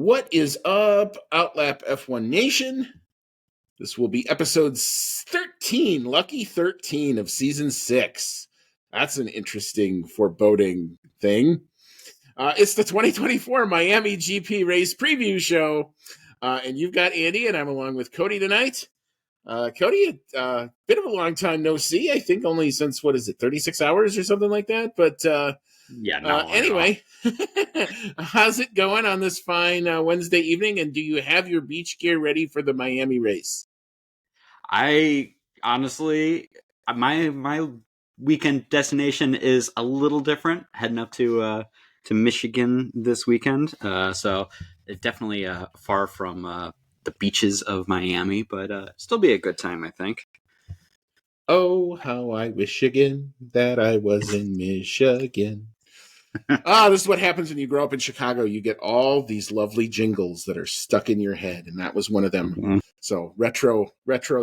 What is up, Outlap F1 Nation? This will be episode 13, lucky 13 of season 6. That's an interesting, foreboding thing. It's the 2024 Miami GP race preview show. And you've got Andy, and I'm along with Cody tonight. Cody, bit of a long time no see. I think only since, 36 hours or something like that? But anyway, how's it going on this fine Wednesday evening? And do you have your beach gear ready for the Miami race? I honestly, my weekend destination is a little different. Heading up to Michigan this weekend, so it's definitely far from the beaches of Miami, but still be a good time, I think. Oh, how I wish again that I was in Michigan. This is what happens when you grow up in Chicago. You get all these lovely jingles that are stuck in your head, and that was one of them. Mm-hmm. So retro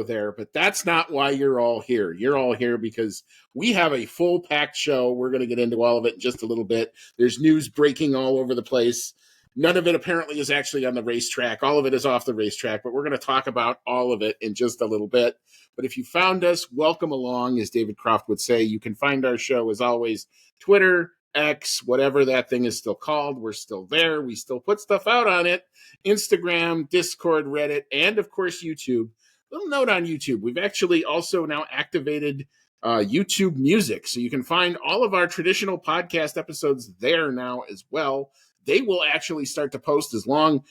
there, but that's not why you're all here. You're all here because we have a full packed show. We're going to get into all of it in just a little bit. There's news breaking all over the place. None of it apparently is actually on the racetrack. All of it is off the racetrack, but we're going to talk about all of it in just a little bit. But if you found us, welcome along, as David Croft would say. You can find our show, as always, Twitter, X, whatever that thing is still called. We're still there. We still put stuff out on it. Instagram, Discord, Reddit, and of course YouTube. Little note on YouTube. We've actually also now activated YouTube Music. So you can find all of our traditional podcast episodes there now as well. They will actually start to post as long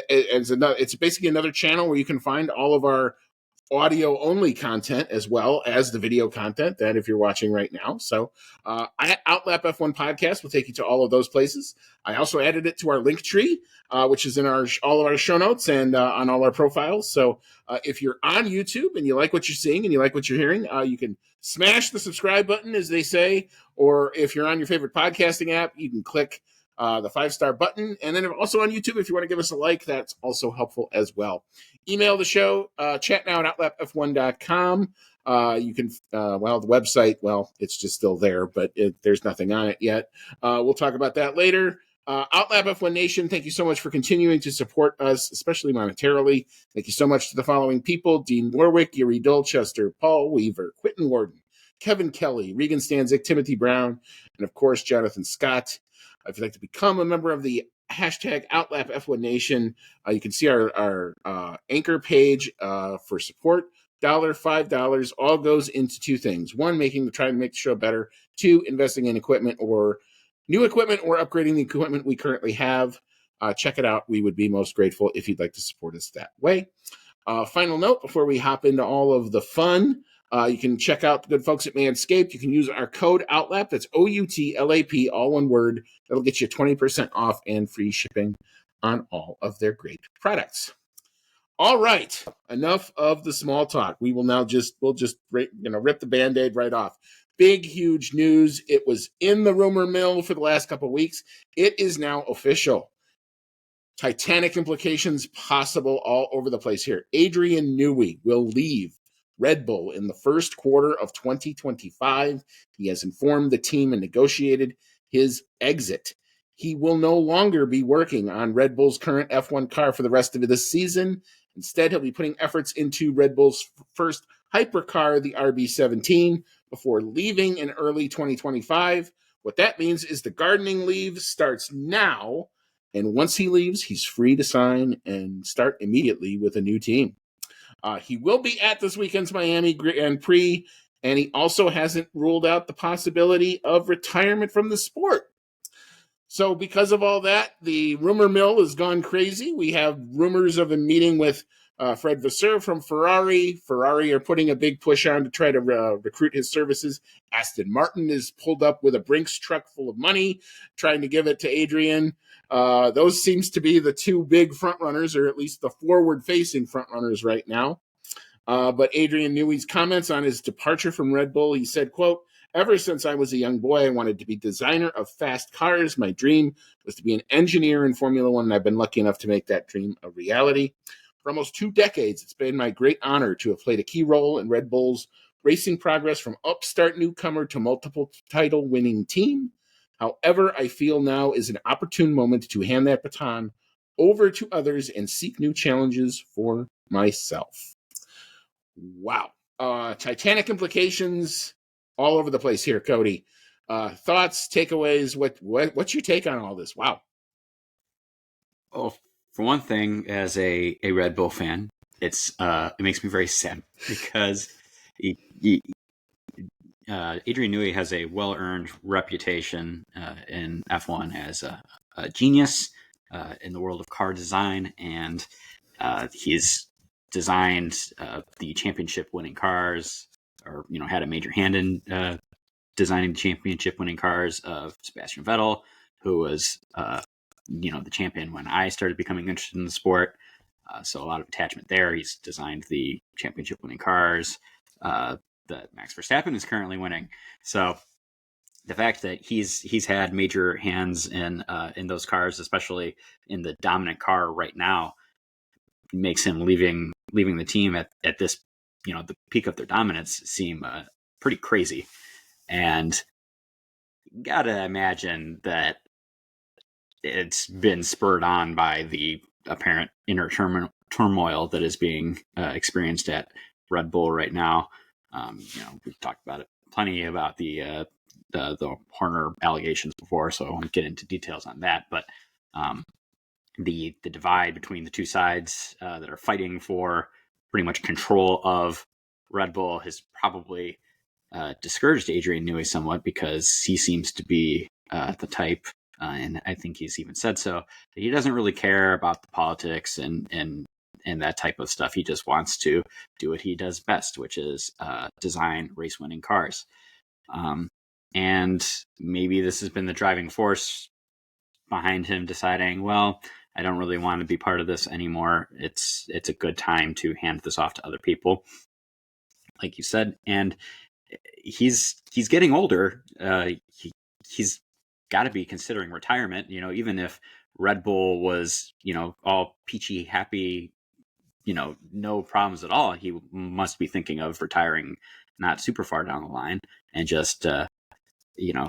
as another. It's basically another channel where you can find all of our audio only content as well as the video content that if you're watching right now. So Outlap F1 podcast will take you to all of those places. I also added it to our link tree, which is in all of our show notes and on all our profiles. So if you're on YouTube and you like what you're seeing and you like what you're hearing, you can smash the subscribe button, as they say, or if you're on your favorite podcasting app, you can click the 5-star button. And then also on YouTube, if you want to give us a like, that's also helpful as well. Email the show, chat now at outlapf1.com. You can, the website, it's just still there, but there's nothing on it yet. We'll talk about that later. Outlap F1 Nation, thank you so much for continuing to support us, especially monetarily. Thank you so much to the following people: Dean Warwick, Yuri Dolchester, Paul Weaver, Quentin Warden, Kevin Kelly, Regan Stanzik, Timothy Brown, and of course, Jonathan Scott. If you'd like to become a member of the hashtag Outlap F1 Nation, you can see our anchor page for support. $5 all goes into two things. One, trying to make the show better. Two, investing in equipment or new equipment or upgrading the equipment we currently have. Check it out. We would be most grateful if you'd like to support us that way. Final note before we hop into all of the fun. You can check out the good folks at Manscaped. You can use our code OUTLAP. That's OUTLAP, all one word. That'll get you 20% off and free shipping on all of their great products. All right, enough of the small talk. We will now rip the Band-Aid right off. Big, huge news. It was in the rumor mill for the last couple of weeks. It is now official. Titanic implications possible all over the place here. Adrian Newey will leave Red Bull in the first quarter of 2025. He has informed the team and negotiated his exit. He will no longer be working on Red Bull's current F1 car for the rest of this season. Instead, he'll be putting efforts into Red Bull's first hypercar, the RB17, before leaving in early 2025. What that means is the gardening leave starts now, and once he leaves, he's free to sign and start immediately with a new team. He will be at this weekend's Miami Grand Prix, and he also hasn't ruled out the possibility of retirement from the sport. So because of all that, the rumor mill has gone crazy. We have rumors of a meeting with Fred Vasseur from Ferrari. Ferrari are putting a big push on to try to recruit his services. Aston Martin is pulled up with a Brinks truck full of money, trying to give it to Adrian. Those seems to be the two big front runners, or at least the forward-facing front runners right now. But Adrian Newey's comments on his departure from Red Bull, he said, quote, "Ever since I was a young boy, I wanted to be designer of fast cars. My dream was to be an engineer in Formula One, and I've been lucky enough to make that dream a reality. For almost 2 decades, it's been my great honor to have played a key role in Red Bull's racing progress from upstart newcomer to multiple title-winning team. However, I feel now is an opportune moment to hand that baton over to others and seek new challenges for myself. Wow. Titanic implications all over the place here, Cody. Thoughts, takeaways, what's your take on all this? Wow. Well, for one thing, as a Red Bull fan, it makes me very sad because Adrian Newey has a well-earned reputation in F1 as a genius in the world of car design, and he's designed the championship-winning cars, or had a major hand in designing the championship-winning cars of Sebastian Vettel, who was the champion when I started becoming interested in the sport. So a lot of attachment there. He's designed the championship-winning cars that Max Verstappen is currently winning. So the fact that he's had major hands in those cars, especially in the dominant car right now, makes him leaving the team at this the peak of their dominance seem pretty crazy. And gotta imagine that it's been spurred on by the apparent inner turmoil that is being experienced at Red Bull right now. We've talked about it plenty about the Horner allegations before, so I won't get into details on that. But the divide between the two sides that are fighting for pretty much control of Red Bull has probably discouraged Adrian Newey somewhat, because he seems to be the type, and I think he's even said so, that he doesn't really care about the politics and that type of stuff. He just wants to do what he does best, which is design race-winning cars. And maybe this has been the driving force behind him deciding, well, I don't really want to be part of this anymore. It's a good time to hand this off to other people, like you said. And he's getting older. He's got to be considering retirement. Even if Red Bull was, all peachy, happy, no problems at all, he must be thinking of retiring not super far down the line and just,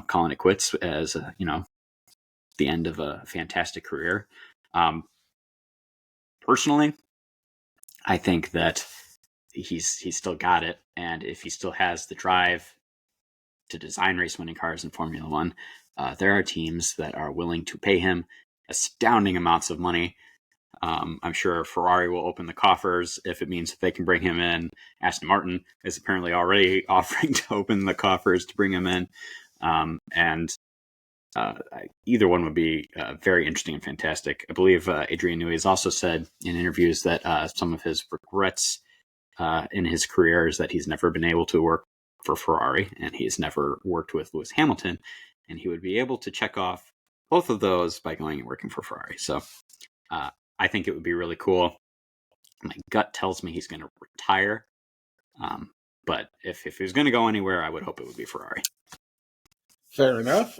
calling it quits as, the end of a fantastic career. Personally, I think that he's still got it. And if he still has the drive to design race-winning cars in Formula One, there are teams that are willing to pay him astounding amounts of money. I'm sure Ferrari will open the coffers if it means that they can bring him in. Aston Martin is apparently already offering to open the coffers to bring him in. And either one would be very interesting and fantastic. I believe Adrian Newey has also said in interviews that some of his regrets in his career is that he's never been able to work for Ferrari, and he's never worked with Lewis Hamilton, and he would be able to check off both of those by going and working for Ferrari. So I think it would be really cool. My gut tells me he's going to retire, but if he was going to go anywhere, I would hope it would be Ferrari. Fair enough.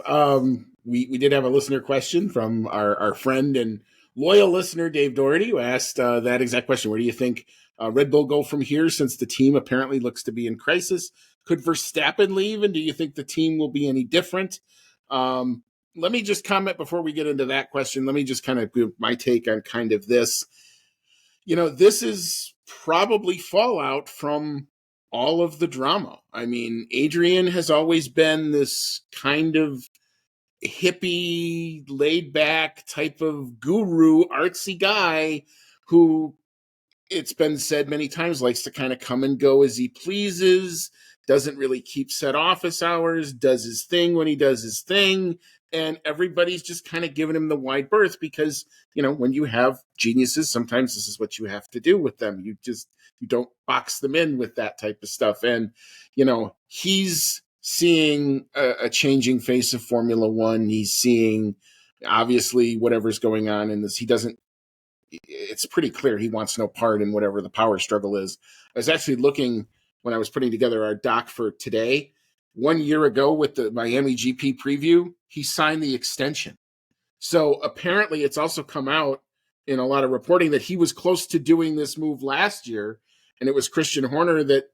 We did have a listener question from our friend and loyal listener, Dave Doherty, who asked that exact question. Where do you think Red Bull go from here, since the team apparently looks to be in crisis? Could Verstappen leave, and do you think the team will be any different? Let me just comment before we get into that question. Let me just kind of give my take on kind of this. This is probably fallout from all of the drama. I mean, Adrian has always been this kind of hippie, laid back type of guru, artsy guy who, it's been said many times, likes to kind of come and go as he pleases, doesn't really keep set office hours, does his thing when he does his thing. And everybody's just kind of giving him the wide berth because, when you have geniuses, sometimes this is what you have to do with them. You don't box them in with that type of stuff. And, he's seeing a changing face of Formula One. He's seeing, obviously, whatever's going on in this. It's pretty clear he wants no part in whatever the power struggle is. I was actually looking when I was putting together our doc for today. 1 year ago with the Miami GP preview, he signed the extension. So apparently it's also come out in a lot of reporting that he was close to doing this move last year, and it was Christian Horner that,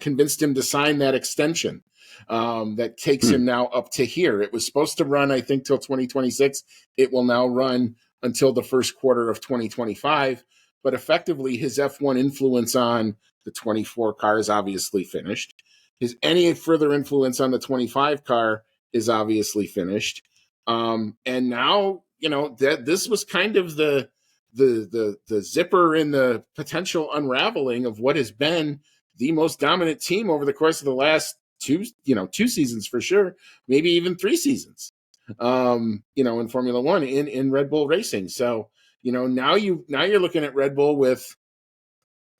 convinced him to sign that extension that takes him now up to here. It was supposed to run, I think, till 2026. It will now run until the first quarter of 2025. But effectively, his F1 influence on the 24 car is obviously finished. His any further influence on the 25 car is obviously finished. And now, that this was kind of the zipper in the potential unraveling of what has been the most dominant team over the course of the last two seasons for sure, maybe even 3 seasons. In Formula One in Red Bull Racing. So, now you're looking at Red Bull with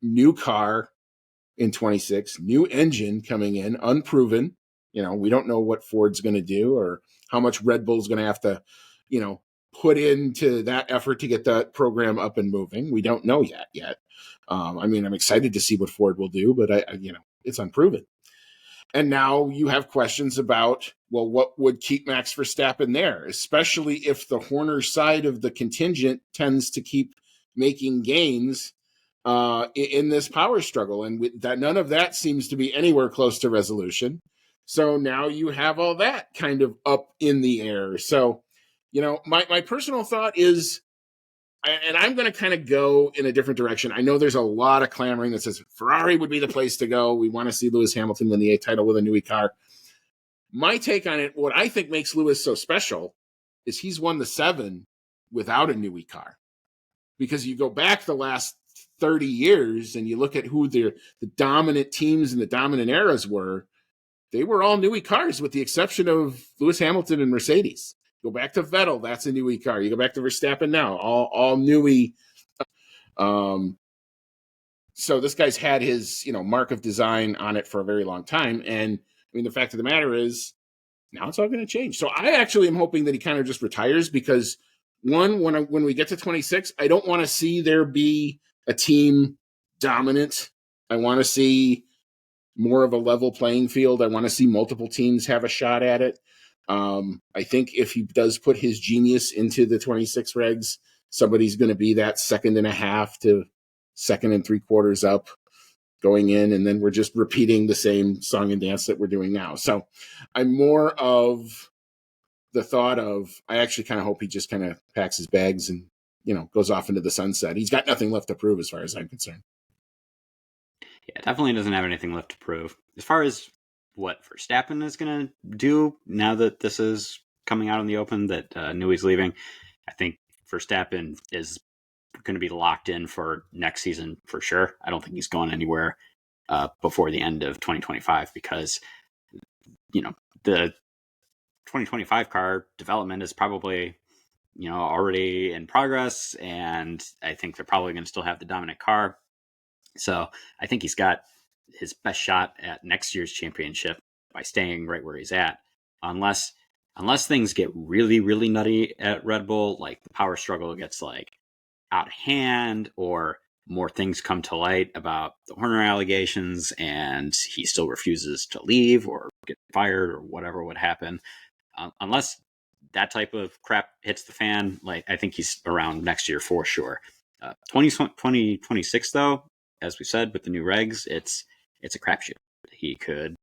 new car in 26, new engine coming in, unproven. We don't know what Ford's going to do or how much Red Bull's going to have to, put into that effort to get that program up and moving. We don't know yet. I'm excited to see what Ford will do, but it's unproven. And now you have questions about, well, what would keep Max Verstappen there, especially if the Horner side of the contingent tends to keep making gains in this power struggle. And that none of that seems to be anywhere close to resolution. So now you have all that kind of up in the air. So, my personal thought is, and I'm going to kind of go in a different direction. I know there's a lot of clamoring that says Ferrari would be the place to go. We want to see Lewis Hamilton win the 8th title with a new car. My take on it, what I think makes Lewis so special is he's won the 7 without a new car. Because you go back the last 30 years and you look at who the dominant teams and the dominant eras were, they were all new cars with the exception of Lewis Hamilton and Mercedes. Go back to Vettel, that's a new car. You go back to Verstappen now, all new. So this guy's had his, mark of design on it for a very long time. And the fact of the matter is, now it's all going to change. So I actually am hoping that he kind of just retires because when we get to 26, I don't want to see there be a team dominant. I want to see more of a level playing field. I want to see multiple teams have a shot at it. I think if he does put his genius into the 26 regs, somebody's going to be that 2.5 to 2 3/4 up going in, and then we're just repeating the same song and dance that we're doing now. So I'm more of the thought of, I actually kind of hope he just kind of packs his bags and, goes off into the sunset. He's got nothing left to prove as far as I'm concerned. Yeah, definitely doesn't have anything left to prove. As far as what Verstappen is going to do now that this is coming out in the open, that Newey's leaving, I think Verstappen is going to be locked in for next season for sure. I don't think he's going anywhere before the end of 2025 because, the 2025 car development is probably, already in progress, and I think they're probably going to still have the dominant car. So I think he's got his best shot at next year's championship by staying right where he's at, unless things get really, really nutty at Red Bull, like the power struggle gets like out of hand, or more things come to light about the Horner allegations, and he still refuses to leave or get fired or whatever would happen. Unless that type of crap hits the fan, like I think he's around next year for sure. 2026 though, as we said, with the new regs, it's a crapshoot. He could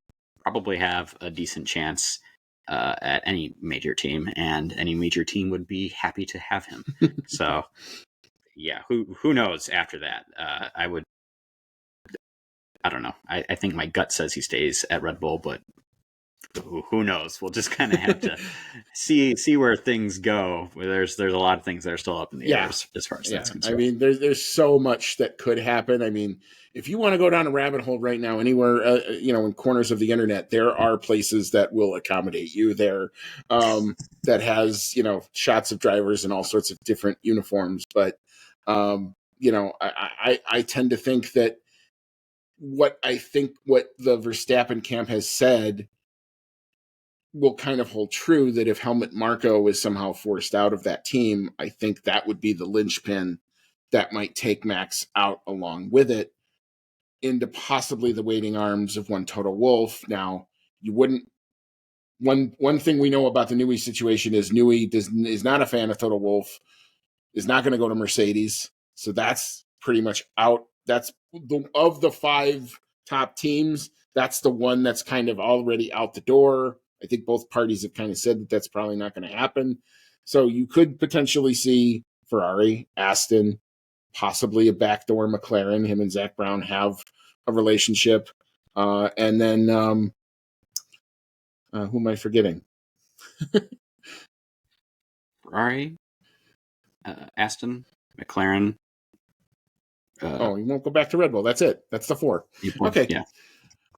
probably have a decent chance at any major team, and any major team would be happy to have him. So, yeah, who knows after that? I don't know. I think my gut says he stays at Red Bull, but who knows? We'll just kind of have to see where things go. There's a lot of things that are still up in the air as far as that's concerned. There's so much that could happen. If you want to go down a rabbit hole right now, anywhere, in corners of the internet, there are places that will accommodate you there, that has, shots of drivers in all sorts of different uniforms. But, I tend to think that what the Verstappen camp has said will kind of hold true, that if Helmut Marko is somehow forced out of that team, I think that would be the linchpin that might take Max out along with it into possibly the waiting arms of one Toto Wolff. Now, you wouldn't. One thing we know about the Newey situation is Newey is not a fan of Toto Wolff, is not going to go to Mercedes, so that's pretty much out. That's of the 5 top teams, that's the one that's kind of already out the door. I think both parties have kind of said that that's probably not going to happen. So you could potentially see Ferrari, Aston, possibly a backdoor McLaren. Him and Zach Brown have a relationship. And then who am I forgetting? Ferrari, Aston, McLaren. You won't go back to Red Bull. That's it. That's the 4. Okay. Yeah.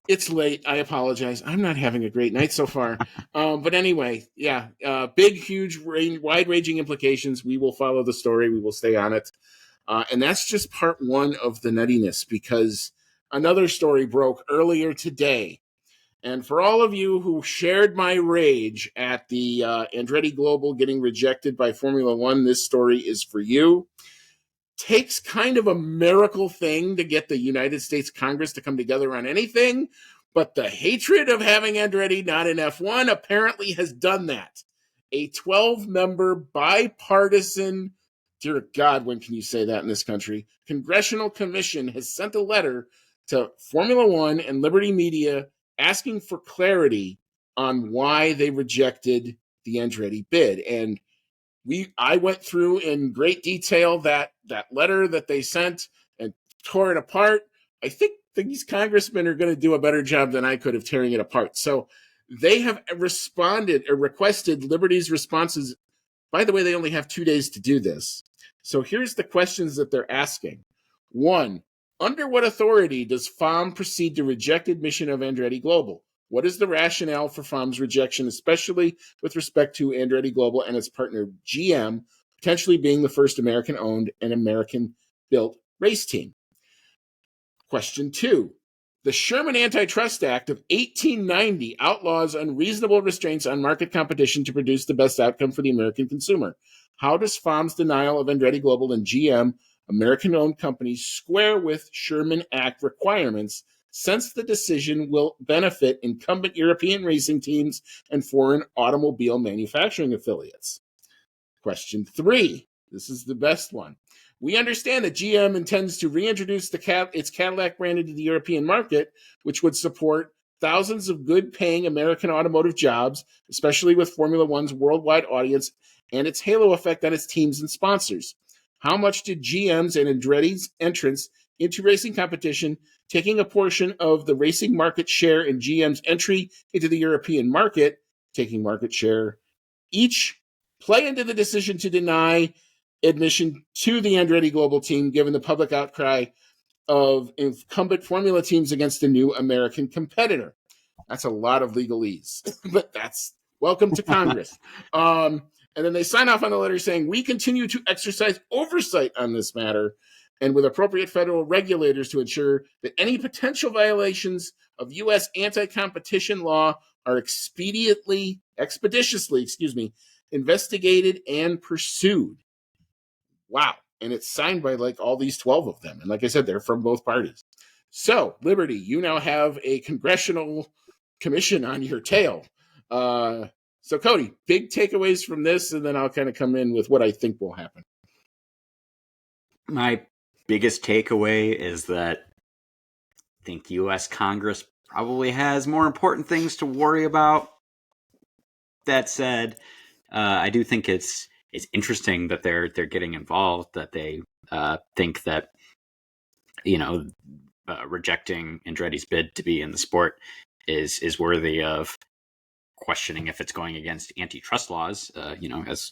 It's late. I apologize. I'm not having a great night so far. But anyway, yeah, big, huge, wide-ranging implications. We will follow the story. We will stay on it. And that's just part 1 of the nuttiness, because another story broke earlier today. And for all of you who shared my rage at the Andretti Global getting rejected by Formula One, this story is for you. Takes kind of a miracle thing to get the United States Congress to come together on anything, but the hatred of having Andretti not in F1 apparently has done that. A 12-member bipartisan, dear God, when can you say that in this country? Congressional commission has sent a letter to Formula One and Liberty Media asking for clarity on why they rejected the Andretti bid. And I went through in great detail that letter that they sent and tore it apart. I think these congressmen are going to do a better job than I could of tearing it apart. So they have responded or requested Liberty's responses. By the way, they only have 2 days to do this. So here's the questions that they're asking. 1, under what authority does FOM proceed to reject admission of Andretti Global? What is the rationale for FOM's rejection, especially with respect to Andretti Global and its partner GM potentially being the first American-owned and American-built race team? Question 2. The Sherman Antitrust Act of 1890 outlaws unreasonable restraints on market competition to produce the best outcome for the American consumer. How does FOM's denial of Andretti Global and GM, American-owned companies, square with Sherman Act requirements, since the decision will benefit incumbent European racing teams and foreign automobile manufacturing affiliates? Question 3. This is the best one. We understand that GM intends to reintroduce its Cadillac brand into the European market, which would support thousands of good-paying American automotive jobs, especially with Formula One's worldwide audience and its halo effect on its teams and sponsors. How much did GM's and Andretti's entrance into racing competition, taking a portion of the racing market share in GM's entry into the European market, taking market share, each play into the decision to deny admission to the Andretti Global team, given the public outcry of incumbent Formula teams against a new American competitor? That's a lot of legalese, but that's welcome to Congress. And then they sign off on the letter saying, we continue to exercise oversight on this matter and with appropriate federal regulators to ensure that any potential violations of U.S. anti-competition law are expeditiously investigated and pursued. Wow. And it's signed by like all these 12 of them. And like I said, they're from both parties. So, Liberty, you now have a congressional commission on your tail. So, Cody, big takeaways from this, and then I'll kind of come in with what I think will happen. My biggest takeaway is that I think U.S. Congress probably has more important things to worry about. That said, I do think it's interesting that they're getting involved, that they think that, rejecting Andretti's bid to be in the sport is worthy of questioning if it's going against antitrust laws. As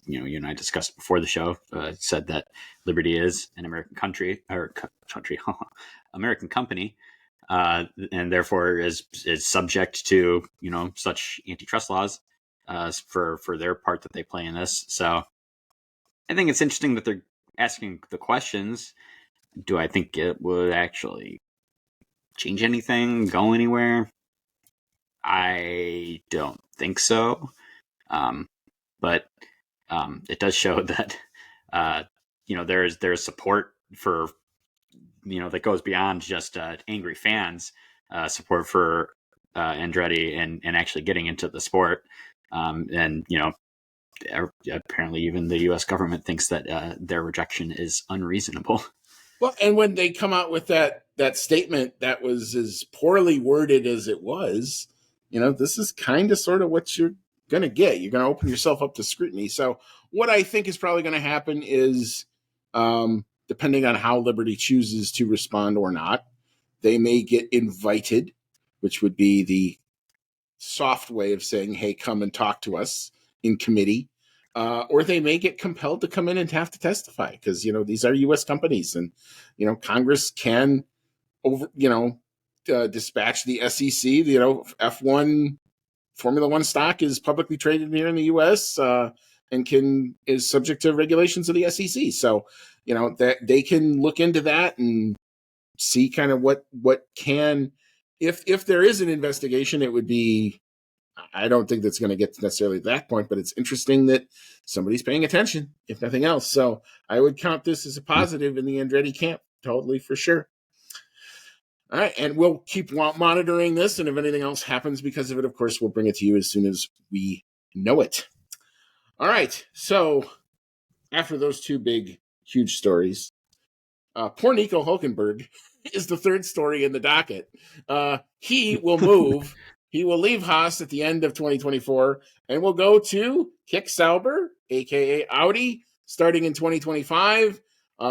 you and I discussed before the show, said that Liberty is an American American company, and therefore is subject to such antitrust laws for their part that they play in this. So I think it's interesting that they're asking the questions. Do I think it would actually change anything, go anywhere? I don't think so. But it does show that, there's support for, that goes beyond just angry fans, support for Andretti and actually getting into the sport. And, apparently even the U.S. government thinks that their rejection is unreasonable. Well, and when they come out with that statement that was as poorly worded as it was, this is kind of sort of what you're going to get. You're going to open yourself up to scrutiny. So what I think is probably going to happen is, depending on how Liberty chooses to respond or not, they may get invited, which would be the soft way of saying, hey, come and talk to us in committee. Or they may get compelled to come in and have to testify because, these are U.S. companies and, Congress can dispatch the SEC. F1 Formula One stock is publicly traded here in the U.S. And is subject to regulations of the SEC. So, that they can look into that and see kind of what can, if there is an investigation, it would be. I don't think that's going to get to necessarily that point, but it's interesting that somebody's paying attention, if nothing else. So I would count this as a positive in the Andretti camp, totally for sure. All right, and we'll keep monitoring this, and if anything else happens because of it, of course, we'll bring it to you as soon as we know it. All right, so after those two big, huge stories, poor Nico Hulkenberg is the third story in the docket. He will move. He will leave Haas at the end of 2024 and will go to Kick Sauber, a.k.a. Audi, starting in 2025.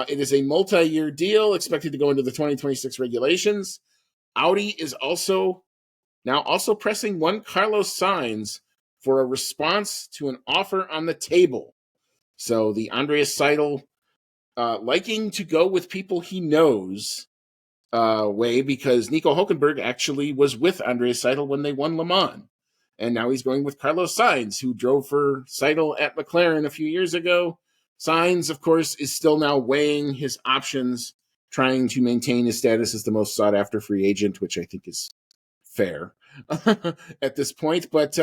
It is a multi-year deal expected to go into the 2026 regulations. Audi is also pressing one Carlos Sainz for a response to an offer on the table. So the Andreas Seidel liking to go with people he knows way, because Nico Hulkenberg actually was with Andreas Seidel when they won Le Mans. And now he's going with Carlos Sainz, who drove for Seidel at McLaren a few years ago. Sainz, of course, is still now weighing his options, trying to maintain his status as the most sought-after free agent, which I think is fair at this point. But,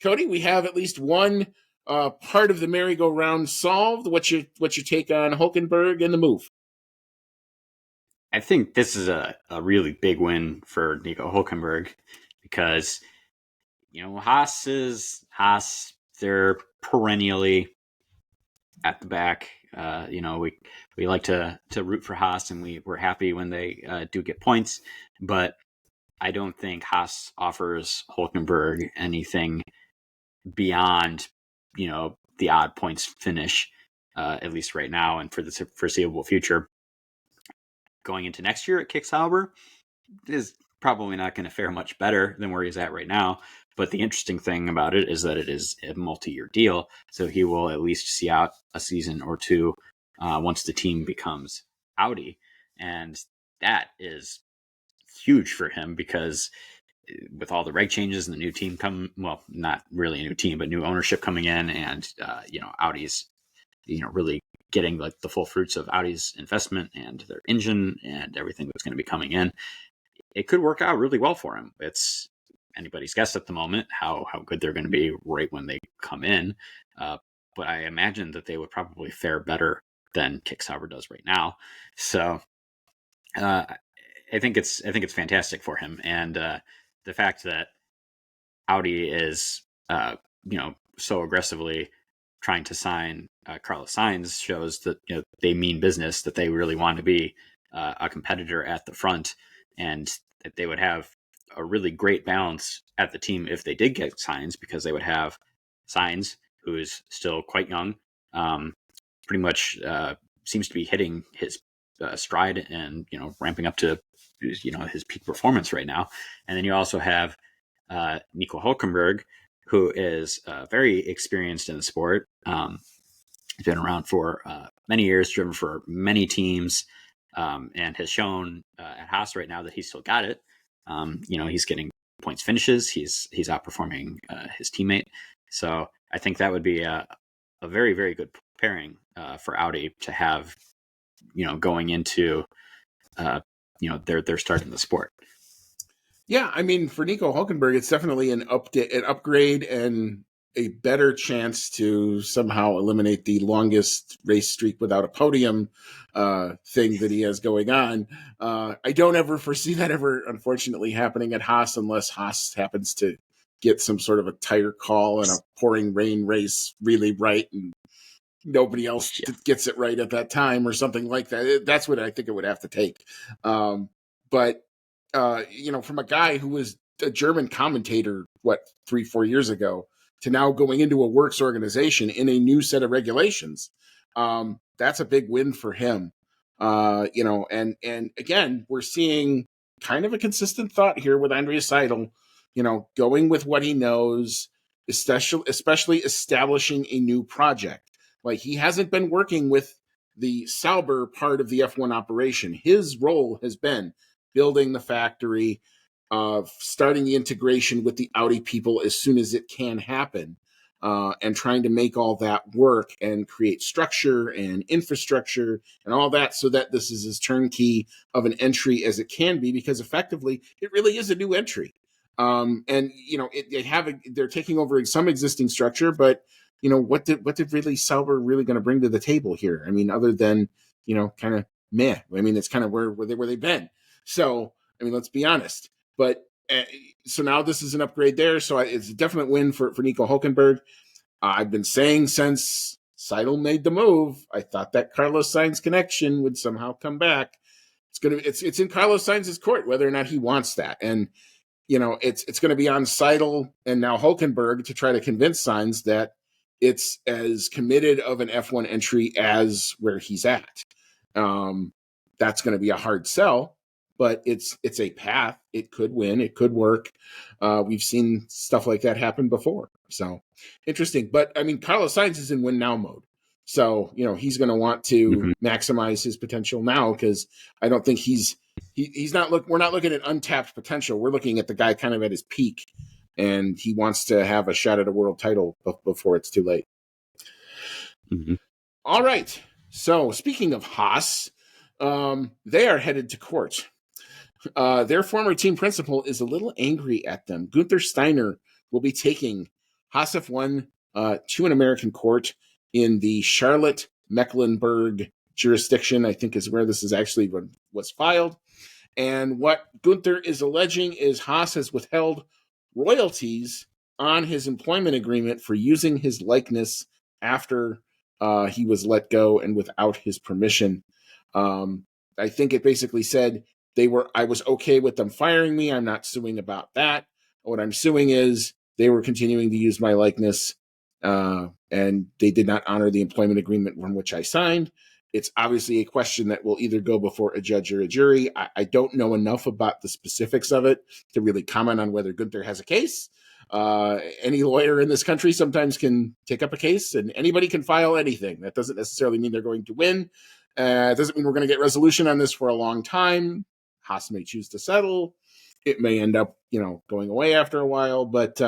Cody, we have at least one part of the merry-go-round solved. What's your take on Hulkenberg and the move? I think this is a really big win for Nico Hulkenberg because, Haas, they're perennially at the back. We like to root for Haas, and we're happy when they do get points, but I don't think Haas offers Hulkenberg anything beyond, the odd points finish, at least right now and for the foreseeable future. Going into next year at Kick Sauber is probably not going to fare much better than where he's at right now. But the interesting thing about it is that it is a multi-year deal, so he will at least see out a season or two once the team becomes Audi, and that is huge for him because with all the reg changes and the new team not really a new team, but new ownership coming in, and Audi's really getting like the full fruits of Audi's investment and their engine and everything that's going to be coming in, it could work out really well for him. It's anybody's guess at the moment how good they're going to be right when they come in. But I imagine that they would probably fare better than Kick Sauber does right now. So I think it's fantastic for him. And the fact that Audi is, so aggressively trying to sign Carlos Sainz shows that they mean business, that they really want to be a competitor at the front, and that they would have a really great balance at the team if they did get Sainz, because they would have Sainz, who is still quite young, pretty much seems to be hitting his stride and ramping up to his peak performance right now, and then you also have Nico Hulkenberg, who is very experienced in the sport. He's been around for many years, driven for many teams, and has shown at Haas right now that he's still got it. He's getting points finishes. He's outperforming his teammate. So I think that would be a very, very good pairing for Audi to have, going into, their start in the sport. Yeah, I mean, for Nico Hulkenberg, it's definitely an upgrade, and a better chance to somehow eliminate the longest race streak without a podium thing that he has going on. I don't ever foresee that ever, unfortunately, happening at Haas unless Haas happens to get some sort of a tire call in a pouring rain race really right, and nobody else gets it right at that time or something like that. That's what I think it would have to take. But from a guy who was a German commentator, 3-4 years ago, to now going into a works organization in a new set of regulations. That's a big win for him. And again, we're seeing kind of a consistent thought here with Andreas Seidel, going with what he knows, especially establishing a new project. Like, he hasn't been working with the Sauber part of the F1 operation. His role has been building the factory, starting the integration with the Audi people as soon as it can happen, and trying to make all that work and create structure and infrastructure and all that so that this is as turnkey of an entry as it can be, because effectively it really is a new entry. They're taking over some existing structure, but what did really Sauber really going to bring to the table here? I mean, other than kind of meh. I mean, it's kind of where they've been. So I mean, let's be honest. But so now this is an upgrade there. So it's a definite win for Nico Hülkenberg. I've been saying since Seidel made the move, I thought that Carlos Sainz connection would somehow come back. It's in Carlos Sainz's court whether or not he wants that, and it's going to be on Seidel and now Hülkenberg to try to convince Sainz that it's as committed of an F1 entry as where he's at. That's going to be a hard sell, but it's a path. It could win. It could work. We've seen stuff like that happen before. So interesting. But I mean, Carlos Sainz is in win now mode. So, he's going to want to maximize his potential now, because I don't think we're not looking at untapped potential. We're looking at the guy kind of at his peak, and he wants to have a shot at a world title before it's too late. Mm-hmm. All right. So speaking of Haas, they are headed to court. Their former team principal is a little angry at them. Gunther Steiner will be taking Haas F1 to an American court in the Charlotte-Mecklenburg jurisdiction, I think is where this is actually was filed. And what Gunther is alleging is Haas has withheld royalties on his employment agreement for using his likeness after he was let go and without his permission. I think it basically said I was okay with them firing me. I'm not suing about that. What I'm suing is they were continuing to use my likeness, and they did not honor the employment agreement from which I signed. It's obviously a question that will either go before a judge or a jury. I don't know enough about the specifics of it to really comment on whether Gunther has a case. Any lawyer in this country sometimes can take up a case, and anybody can file anything. That doesn't necessarily mean they're going to win. It doesn't mean we're going to get resolution on this for a long time. Haas may choose to settle. It may end up, going away after a while, but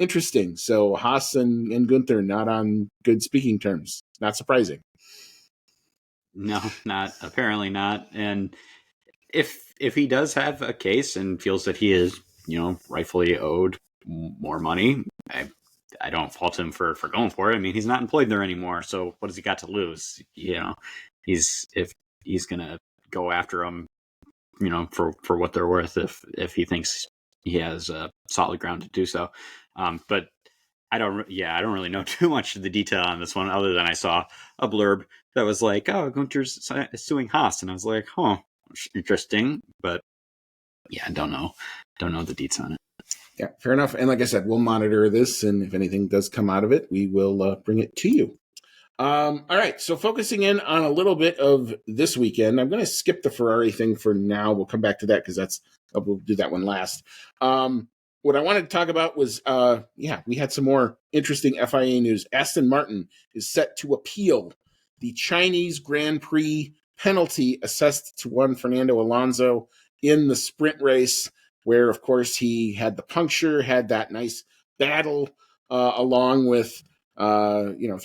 interesting. So Haas and Gunther not on good speaking terms. Not surprising. No, apparently not. And if he does have a case and feels that he is, rightfully owed more money, I don't fault him for going for it. I mean, he's not employed there anymore, so what has he got to lose? If he's gonna go after him, for what they're worth, if he thinks he has solid ground to do so. But I don't really know too much of the detail on this one, other than I saw a blurb that was like, "Oh, Gunter's suing Haas," and I was like, "Huh, interesting." But yeah, I don't know the details on it. Yeah, fair enough. And like I said, we'll monitor this, and if anything does come out of it, we will bring it to you. All right, so focusing in on a little bit of this weekend, I'm going to skip the Ferrari thing for now. We'll come back to that because we'll do that one last. What I wanted to talk about was, we had some more interesting FIA news. Aston Martin is set to appeal the Chinese Grand Prix penalty assessed to one Fernando Alonso in the sprint race, where, of course, he had the puncture, had that nice battle along with 3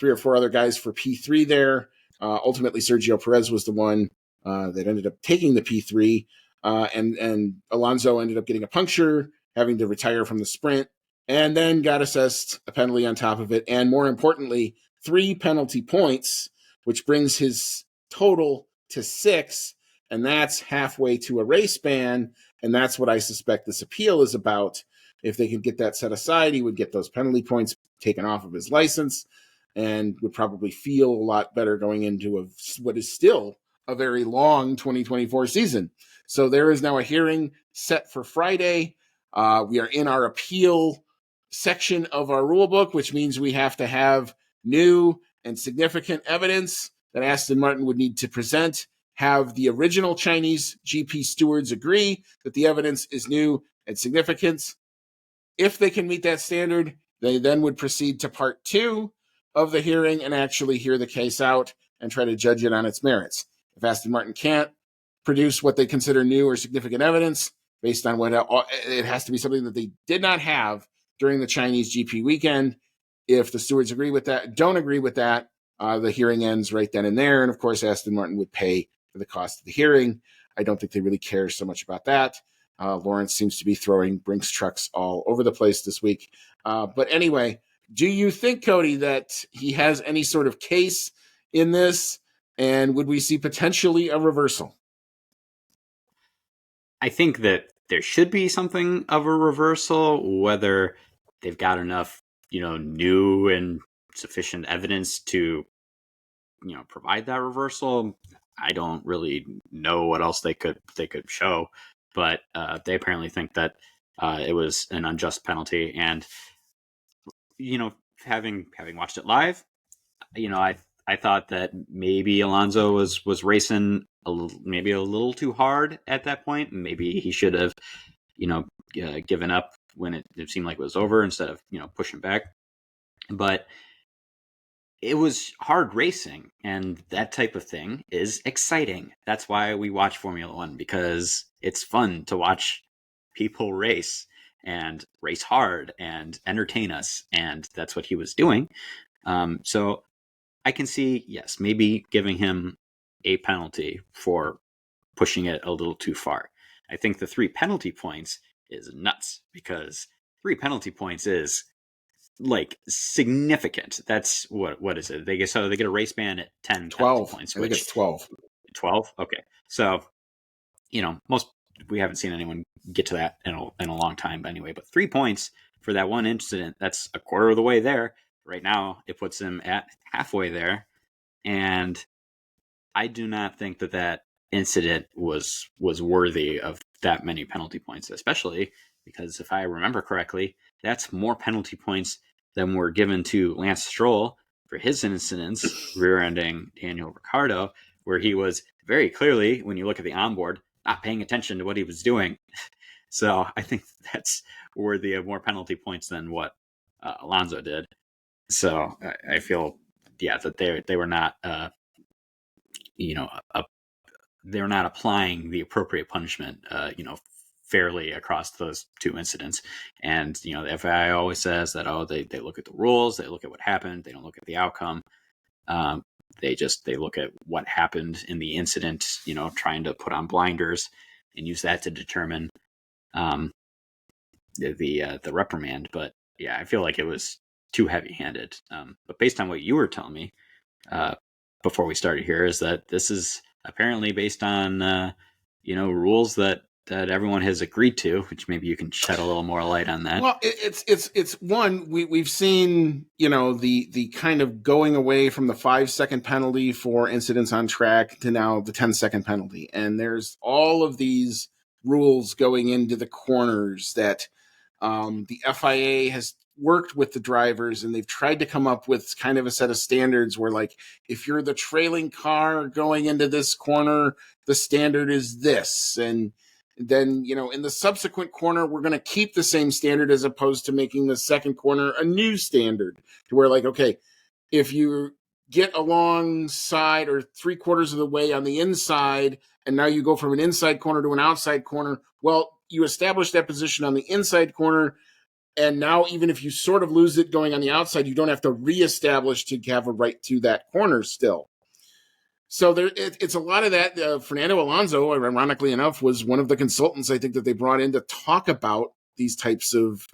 or 4 other guys for P3 there. Ultimately, Sergio Perez was the one that ended up taking the P3, and Alonso ended up getting a puncture, having to retire from the sprint, and then got assessed a penalty on top of it, and more importantly, 3 penalty points, which brings his total to 6, and that's halfway to a race ban, and that's what I suspect this appeal is about. If they could get that set aside, he would get those penalty points taken off of his license and would probably feel a lot better going into what is still a very long 2024 season. So there is now a hearing set for Friday. We are in our appeal section of our rule book, which means we have to have new and significant evidence that Aston Martin would need to present, have the original Chinese GP stewards agree that the evidence is new and significant. If they can meet that standard, they then would proceed to part 2 of the hearing and actually hear the case out and try to judge it on its merits. If Aston Martin can't produce what they consider new or significant evidence based on what it has to be something that they did not have during the Chinese GP weekend. If the stewards agree with that, don't agree with that, the hearing ends right then and there. And of course, Aston Martin would pay for the cost of the hearing. I don't think they really care so much about that. Lawrence seems to be throwing Brinks trucks all over the place this week. But anyway, do you think, Cody, that he has any sort of case in this? And would we see potentially a reversal? I think that there should be something of a reversal, whether they've got enough, new and sufficient evidence to, provide that reversal. I don't really know what else they could show, but they apparently think that it was an unjust penalty. And having watched it live, I thought that maybe Alonso was racing maybe a little too hard at that point. Maybe he should have, given up when it seemed like it was over instead of pushing back. But it was hard racing, and that type of thing is exciting. That's why we watch Formula One, because it's fun to watch people race and race hard and entertain us, and that's what he was doing. So I can see, yes, maybe giving him a penalty for pushing it a little too far. I think the 3 penalty points is nuts, because 3 penalty points is like significant. That's what is it? They get a race ban at 10 12 points. I think it's 12. 12. Okay, so we haven't seen anyone get to that in a long time. But anyway, but 3 points for that one incident. That's a quarter of the way there. Right now, it puts him at halfway there, and I do not think that incident was worthy of that many penalty points, especially because if I remember correctly, that's more penalty points than were given to Lance Stroll for his incidents rear-ending Daniel Ricciardo, where he was very clearly, when you look at the onboard, not paying attention to what he was doing. So I think that's worthy of more penalty points than what Alonso did. So I feel, that they were not, they're not applying the appropriate punishment, fairly across those 2 incidents. And, the FIA always says that, they look at the rules, they look at what happened, they don't look at the outcome. They look at what happened in the incident, trying to put on blinders and use that to determine the reprimand. But yeah, I feel like it was too heavy-handed. But based on what you were telling me before we started here, is that this is apparently based on rules that everyone has agreed to, which maybe you can shed a little more light on that. Well, it's one we've seen, the kind of going away from the 5-second penalty for incidents on track to now the 10-second penalty, and there's all of these rules going into the corners that the FIA has worked with the drivers, and they've tried to come up with kind of a set of standards where, like, if you're the trailing car going into this corner, the standard is this, and then, in the subsequent corner, we're going to keep the same standard as opposed to making the second corner a new standard, to where, like, okay, if you get alongside or 3/4 of the way on the inside, and now you go from an inside corner to an outside corner, well, you establish that position on the inside corner, and now even if you sort of lose it going on the outside, you don't have to reestablish to have a right to that corner still. So it's a lot of that. Fernando Alonso, ironically enough, was one of the consultants I think that they brought in to talk about these types of,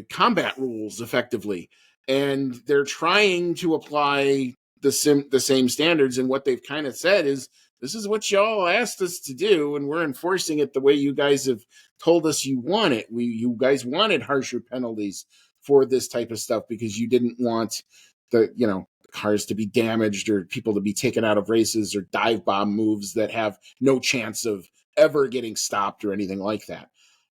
combat rules effectively. And they're trying to apply the same standards. And what they've kind of said is, this is what y'all asked us to do, and we're enforcing it the way you guys have told us you want it. You guys wanted harsher penalties for this type of stuff because you didn't want the cars to be damaged or people to be taken out of races or dive bomb moves that have no chance of ever getting stopped or anything like that.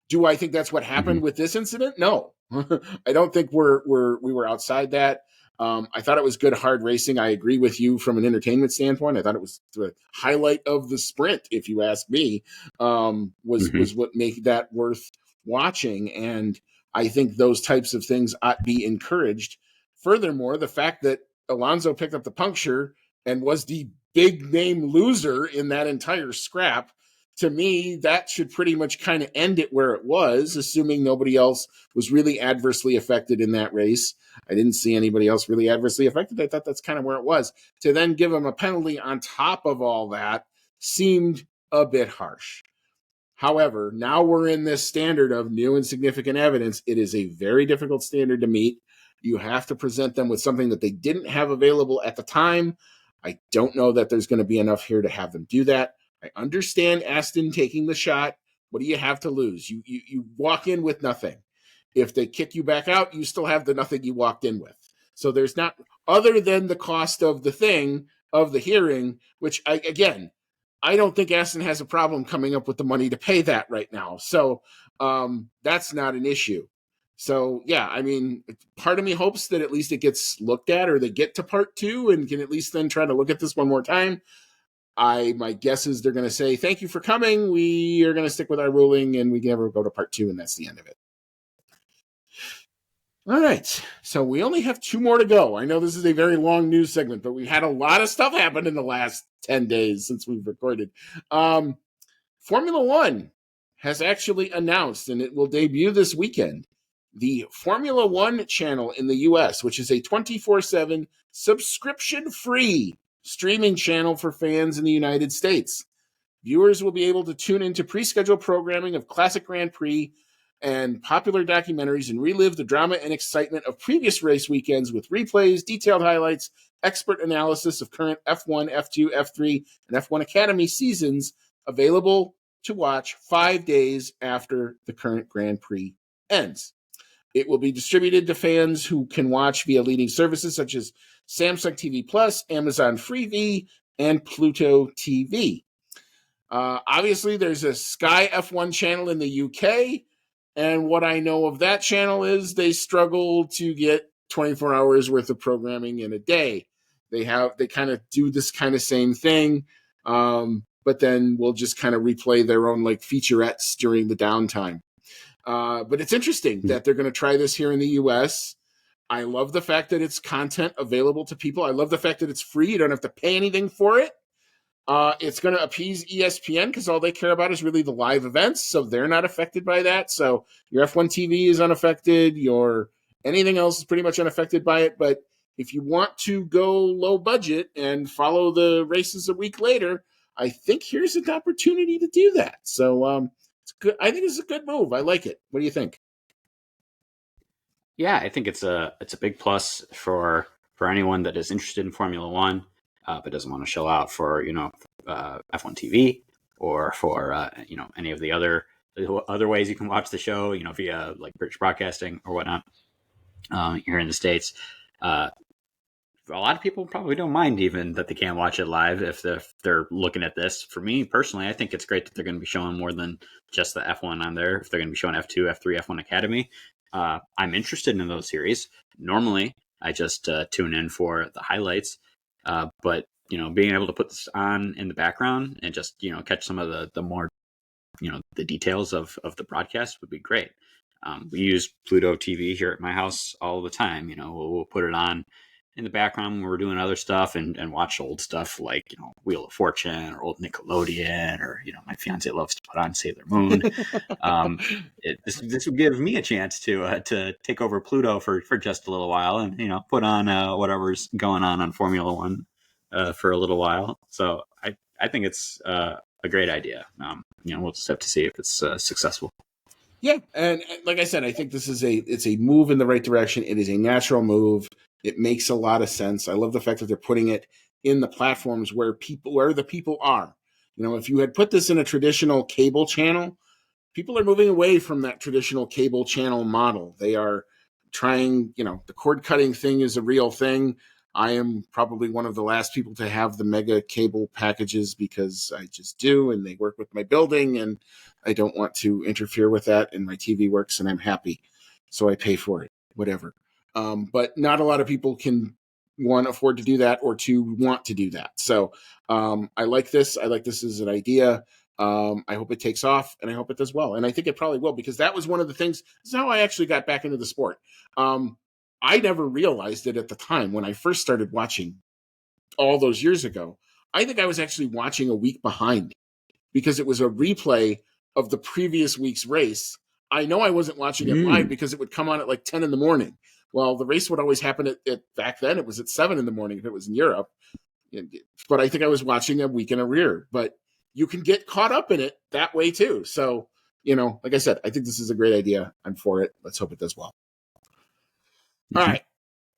Do I think that's what happened with this incident? No, I don't think we were outside that. I thought it was good hard racing. I agree with you from an entertainment standpoint. I thought it was the highlight of the sprint, if you ask me, was what made that worth watching. And I think those types of things ought to be encouraged. Furthermore, the fact that Alonso picked up the puncture and was the big name loser in that entire scrap, to me, that should pretty much kind of end it where it was, assuming nobody else was really adversely affected in that race. I didn't see anybody else really adversely affected. I thought that's kind of where it was. To then give him a penalty on top of all that seemed a bit harsh. However, now we're in this standard of new and significant evidence. It is a very difficult standard to meet. You have to present them with something that they didn't have available at the time. I don't know that there's going to be enough here to have them do that. I understand Aston taking the shot. What do you have to lose? You walk in with nothing. If they kick you back out, you still have the nothing you walked in with. So there's not, other than the cost of the thing, of the hearing, which I don't think Aston has a problem coming up with the money to pay that right now. So that's not an issue. So, yeah, I mean, part of me hopes that at least it gets looked at, or they get to part 2 and can at least then try to look at this one more time. My guess is they're going to say, thank you for coming. We are going to stick with our ruling, and we can never go to part 2, and that's the end of it. All right. So we only have 2 more to go. I know this is a very long news segment, but we had a lot of stuff happen in the last 10 days since we've recorded. Formula One has actually announced, and it will debut this weekend, the Formula One channel in the U.S., which is a 24/7 subscription-free streaming channel for fans in the United States. Viewers will be able to tune into pre-scheduled programming of classic Grand Prix and popular documentaries and relive the drama and excitement of previous race weekends with replays, detailed highlights, expert analysis of current F1, F2, F3, and F1 Academy seasons, available to watch 5 days after the current Grand Prix ends. It will be distributed to fans who can watch via leading services such as Samsung TV Plus, Amazon Freevee, and Pluto TV. Obviously, there's a Sky F1 channel in the UK, and what I know of that channel is they struggle to get 24 hours worth of programming in a day. They kind of do this kind of same thing, but then we'll just kind of replay their own like featurettes during the downtime. But it's interesting that they're going to try this here in the US. I love the fact that it's content available to people. I love the fact that it's free. You don't have to pay anything for it. It's going to appease ESPN because all they care about is really the live events, so they're not affected by that. So your F1 TV is unaffected. Your anything else is pretty much unaffected by it. But if you want to go low budget and follow the races a week later, I think here's an opportunity to do that. So it's good. I think it's a good move. I like it. What do you think? Yeah, I think it's a big plus for anyone that is interested in Formula One, but doesn't want to shell out for F1 TV or for any of the other ways you can watch the show, via like British Broadcasting or whatnot here in the States. A lot of people probably don't mind even that they can't watch it live if they're looking at this. For me personally, I think it's great that they're going to be showing more than just the F1 on there. If they're going to be showing F2, F3, F1 Academy, I'm interested in those series. Normally, I just tune in for the highlights, but being able to put this on in the background and just catch some of the more the details of the broadcast would be great. We use Pluto TV here at my house all the time. We'll put it on in the background when we're doing other stuff and watch old stuff like Wheel of Fortune or old Nickelodeon, or my fiance loves to put on Sailor Moon. This would give me a chance to take over Pluto for just a little while and put on whatever's going on Formula One for a little while. So I think it's a great idea. We'll just have to see if it's successful. Yeah, and like I said, I think this is it's a move in the right direction. It is a natural move. It makes a lot of sense. I love the fact that they're putting it in the platforms where the people are. If you had put this in a traditional cable channel, people are moving away from that traditional cable channel model. They are trying, the cord cutting thing is a real thing. I am probably one of the last people to have the mega cable packages because I just do, and they work with my building, and I don't want to interfere with that, and my TV works, and I'm happy. So I pay for it, whatever. But not a lot of people can, one, afford to do that, or two, want to do that. So I like this. I like this as an idea. I hope it takes off, and I hope it does well. And I think it probably will, because that was one of the things. This is how I actually got back into the sport. I never realized it at the time when I first started watching all those years ago. I think I was actually watching a week behind because it was a replay of the previous week's race. I know I wasn't watching it live because it would come on at like 10 in the morning. Well, the race would always happen at back then. It was at 7 in the morning if it was in Europe. But I think I was watching a week in arrear. But you can get caught up in it that way too. So, like I said, I think this is a great idea. I'm for it. Let's hope it does well. All right.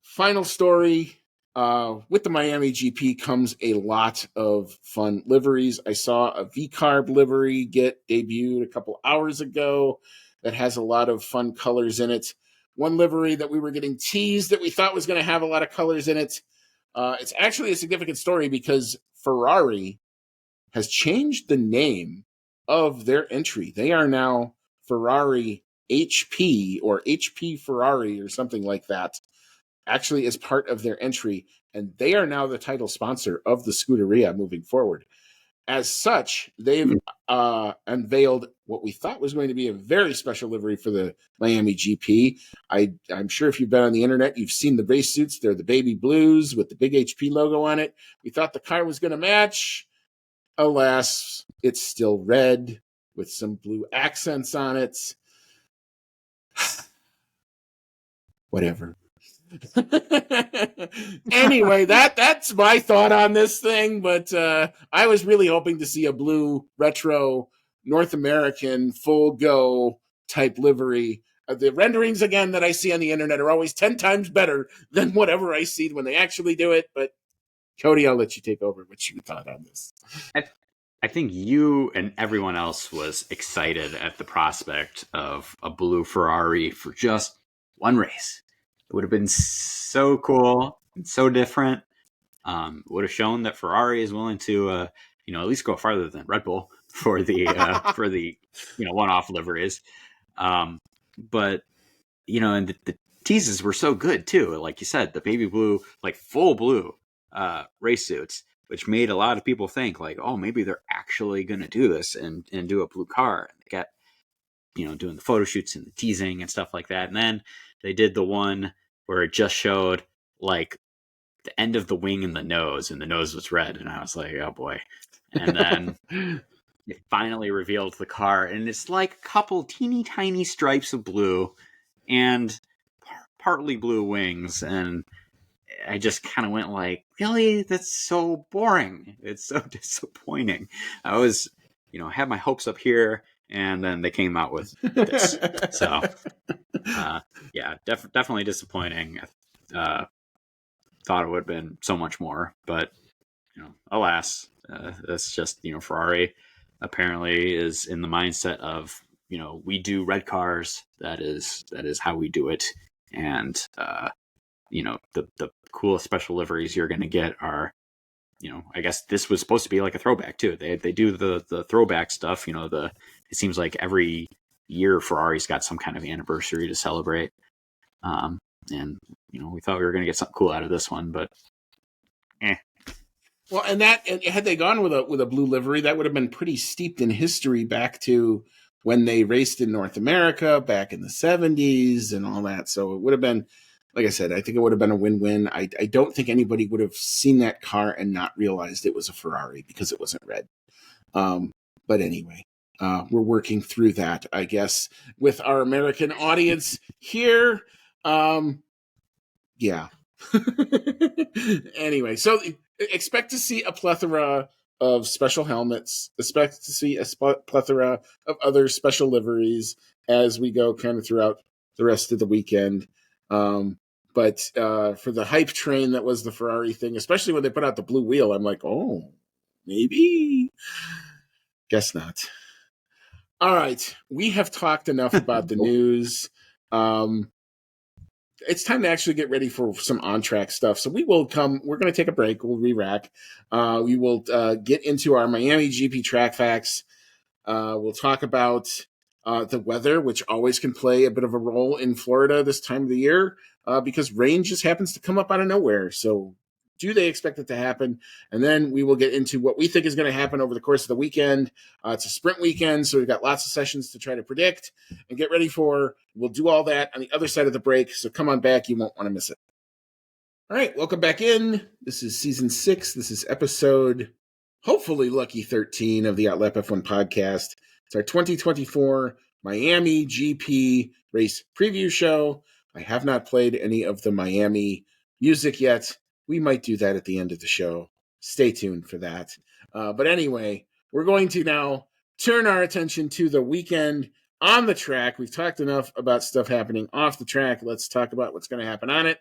Final story. With the Miami GP comes a lot of fun liveries. I saw a V-Carb livery get debuted a couple hours ago that has a lot of fun colors in it. One livery that we were getting teased that we thought was going to have a lot of colors in it. It's actually a significant story because Ferrari has changed the name of their entry. They are now Ferrari HP or HP Ferrari or something like that, actually as part of their entry, and they are now the title sponsor of the Scuderia moving forward. As such, they've unveiled what we thought was going to be a very special livery for the Miami GP. I'm sure if you've been on the internet, you've seen the race suits. They're the baby blues with the big HP logo on it. We thought the car was going to match. Alas, it's still red with some blue accents on it. Whatever. Anyway, that's my thought on this thing, but I was really hoping to see a blue retro North American full go type livery. The renderings again that I see on the internet are always 10 times better than whatever I see when they actually do it. But Cody, I'll let you take over. What you thought on this? I think you and everyone else was excited at the prospect of a blue Ferrari for just one race. It would have been so cool and so different. Would have shown that Ferrari is willing to, at least go farther than Red Bull for the one-off liveries. But and the teases were so good too. Like you said, the baby blue, like full blue race suits, which made a lot of people think like, oh, maybe they're actually going to do this and do a blue car. And they got, doing the photo shoots and the teasing and stuff like that. And then they did the one where it just showed like the end of the wing and the nose was red. And I was like, oh boy. And then it finally revealed the car, and it's like a couple teeny tiny stripes of blue and partly blue wings. And I just kind of went like, really? That's so boring. It's so disappointing. I was, had my hopes up here, and then they came out with this. So, definitely disappointing. Thought it would have been so much more, but, alas, that's just, Ferrari apparently is in the mindset of, we do red cars. That is how we do it. And, the coolest special liveries you're going to get are, I guess this was supposed to be like a throwback too. They do the throwback stuff. It seems like every year Ferrari's got some kind of anniversary to celebrate. And we thought we were going to get something cool out of this one, but Well, and had they gone with a blue livery, that would have been pretty steeped in history back to when they raced in North America back in the 70s and all that. So it would have been, like I said, I think it would have been a win-win. I don't think anybody would have seen that car and not realized it was a Ferrari because it wasn't red. But anyway, we're working through that, I guess, with our American audience here. Yeah. Anyway, so expect to see a plethora of special helmets. Expect to see a plethora of other special liveries as we go kind of throughout the rest of the weekend. But for the hype train that was the Ferrari thing, especially when they put out the blue wheel, I'm like, oh, maybe. Guess not. All right. We have talked enough about the news. it's time to actually get ready for some on-track stuff. So we're going to take a break. We'll re-rack. We will get into our Miami GP track facts. We'll talk about the weather, which always can play a bit of a role in Florida this time of the year because rain just happens to come up out of nowhere. So do they expect it to happen? And then we will get into what we think is going to happen over the course of the weekend. It's a sprint weekend, so we've got lots of sessions to try to predict and get ready for. We'll do all that on the other side of the break, so come on back. You won't want to miss it. All right, welcome back in. This is season 6. This is episode, hopefully lucky 13 of the Outlap F1 podcast. It's our 2024 Miami GP race preview show. I have not played any of the Miami music yet. We might do that at the end of the show. Stay tuned for that. But anyway, we're going to now turn our attention to the weekend on the track. We've talked enough about stuff happening off the track. Let's talk about what's going to happen on it.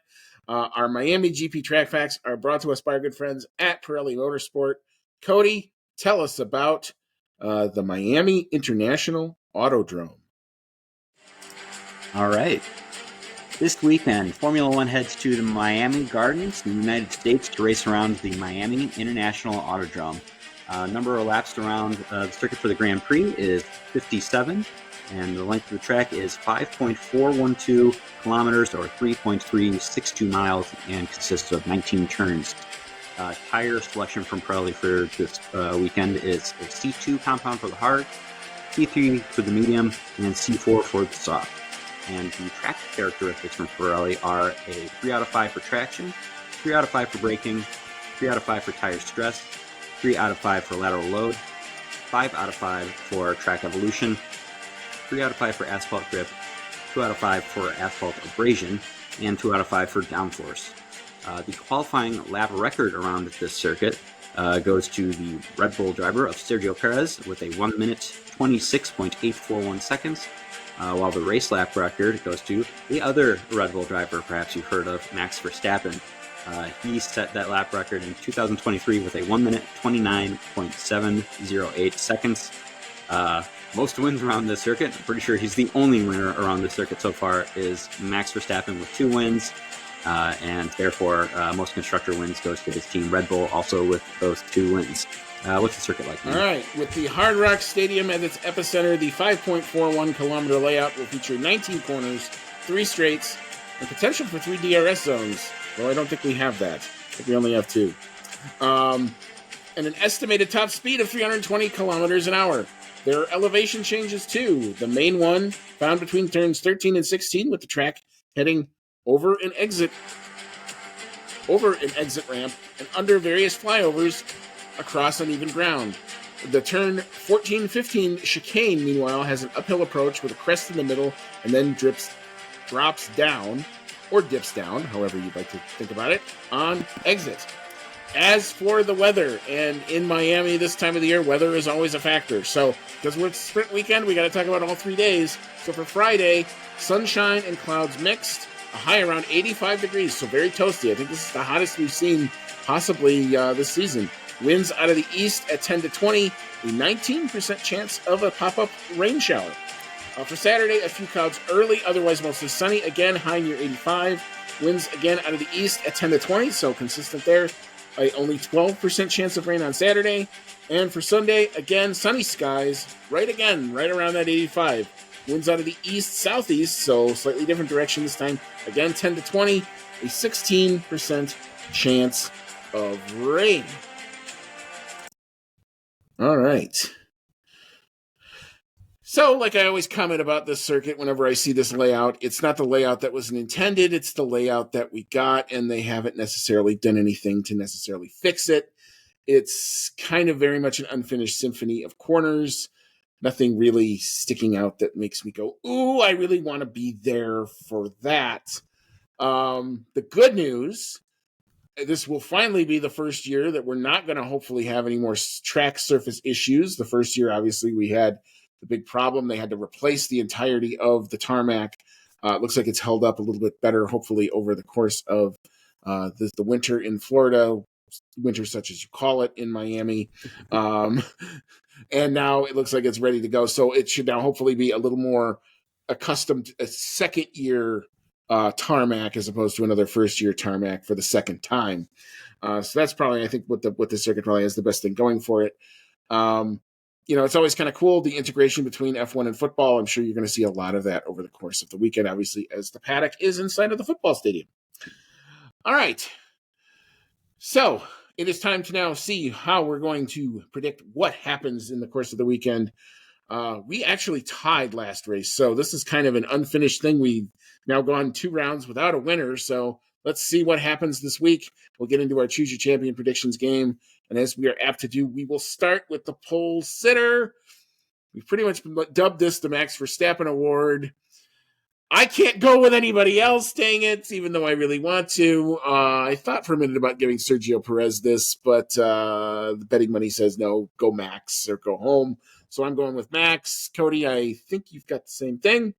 Our Miami GP track facts are brought to us by our good friends at Pirelli Motorsport. Cody, tell us about the Miami International Autodrome. All right. This weekend, Formula One heads to the Miami Gardens in the United States to race around the Miami International Autodrome. Number elapsed around the circuit for the Grand Prix is 57, and the length of the track is 5.412 kilometers or 3.362 miles and consists of 19 turns. Tire selection from Pirelli for this weekend is a C2 compound for the hard, C3 for the medium, and C4 for the soft. And the track characteristics from Pirelli are a 3 out of 5 for traction, 3 out of 5 for braking, 3 out of 5 for tire stress, 3 out of 5 for lateral load, 5 out of 5 for track evolution, 3 out of 5 for asphalt grip, 2 out of 5 for asphalt abrasion, and 2 out of 5 for downforce. The qualifying lap record around this circuit goes to the Red Bull driver of Sergio Perez with a 1 minute 26.841 seconds, while the race lap record goes to the other Red Bull driver, perhaps you've heard of, Max Verstappen. He set that lap record in 2023 with a 1 minute 29.708 seconds. Most wins around this circuit, I'm pretty sure he's the only winner around this circuit so far, is Max Verstappen with 2 wins. And therefore, most constructor wins goes to his team Red Bull, also with those 2 wins. What's the circuit like, man? All right. With the Hard Rock Stadium at its epicenter, the 5.41 kilometer layout will feature 19 corners, 3 straights, and potential for 3 DRS zones. Well, I don't think we have that. I think we only have 2. And an estimated top speed of 320 kilometers an hour. There are elevation changes, too. The main one found between turns 13 and 16, with the track heading over an exit ramp and under various flyovers across uneven ground. The turn 14-15 chicane, meanwhile, has an uphill approach with a crest in the middle and then drops down, or dips down, however you'd like to think about it, on exit. As for the weather, and in Miami this time of the year, weather is always a factor. So, because we're sprint weekend, we got to talk about all 3 days. So for Friday, sunshine and clouds mixed, a high around 85 degrees, so very toasty. I think this is the hottest we've seen possibly this season. Winds out of the east at 10 to 20, a 19% chance of a pop-up rain shower. For Saturday, a few clouds early, otherwise mostly sunny. Again, high near 85. Winds again out of the east at 10 to 20, so consistent there. Only 12% chance of rain on Saturday. And for Sunday, again, sunny skies, right around that 85. Winds out of the east-southeast, so slightly different direction this time. Again, 10 to 20, a 16% chance of rain. All right. So, like I always comment about this circuit whenever I see this layout, it's not the layout that was intended, it's the layout that we got, and they haven't necessarily done anything to necessarily fix it. It's kind of very much an unfinished symphony of corners. Nothing really sticking out that makes me go, ooh, I really want to be there for that. The good news, this will finally be the first year that we're not going to hopefully have any more track surface issues. The first year, obviously, we had the big problem. They had to replace the entirety of the tarmac. It looks like it's held up a little bit better, hopefully, over the course of the winter in Florida, winter such as you call it in Miami. And now it looks like it's ready to go. So it should now hopefully be a little more accustomed, a second year tarmac as opposed to another first year tarmac for the second time. So that's probably, I think, what the circuit probably has the best thing going for it. It's always kind of cool, the integration between F1 and football. I'm sure you're going to see a lot of that over the course of the weekend, obviously, as the paddock is inside of the football stadium. All right. So it is time to now see how we're going to predict what happens in the course of the weekend. We actually tied last race, so this is kind of an unfinished thing. We've now gone 2 rounds without a winner, so let's see what happens this week. We'll get into our Choose Your Champion predictions game, and as we are apt to do, we will start with the pole sitter. We've pretty much dubbed this the Max Verstappen Award. I can't go with anybody else, dang it, even though I really want to. I thought for a minute about giving Sergio Perez this, but the betting money says no, go Max or go home. So I'm going with Max. Cody, I think you've got the same thing.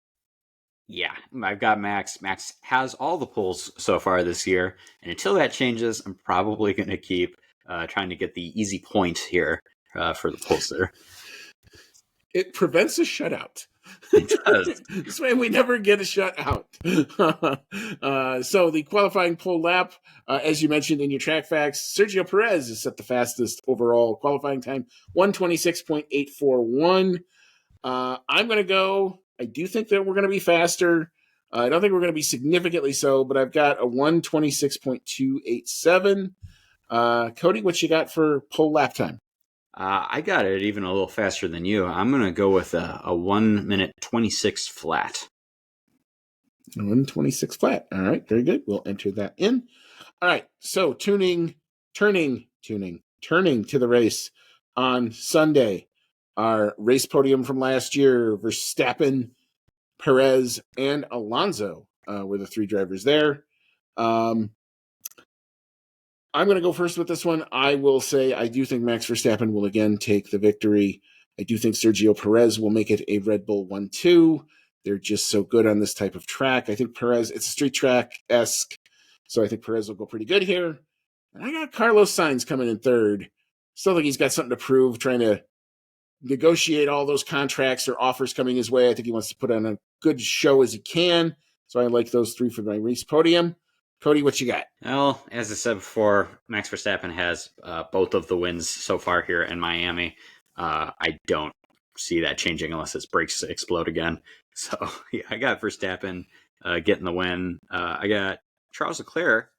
Yeah, I've got Max. Max has all the poles so far this year, and until that changes, I'm probably going to keep trying to get the easy point here for the pole sitter. It prevents a shutout. It does. This way we never get a shutout. So the qualifying pole lap, as you mentioned in your track facts, Sergio Perez is set the fastest overall qualifying time, 1:26.841. I'm going to go. I do think that we're going to be faster. I don't think we're going to be significantly so, but I've got a 1:26.287. Cody, what you got for pole lap time? I got it even a little faster than you. I'm going to go with a 1 minute 26 flat. 1:26 flat. All right, very good. We'll enter that in. All right, so turning to the race on Sunday. Our race podium from last year, Verstappen, Perez, and Alonso were the 3 drivers there. I'm going to go first with this one. I will say I do think Max Verstappen will again take the victory. I do think Sergio Perez will make it a Red Bull 1-2. They're just so good on this type of track. I think Perez, it's a street track-esque, so I think Perez will go pretty good here. And I got Carlos Sainz coming in third. Still think he's got something to prove, trying to negotiate all those contracts or offers coming his way. I think he wants to put on a good show as he can. So I like those 3 for my race podium. Cody, what you got? Well, as I said before, Max Verstappen has both of the wins so far here in Miami. I don't see that changing unless his brakes explode again. So yeah, I got Verstappen getting the win. I got Charles Leclerc,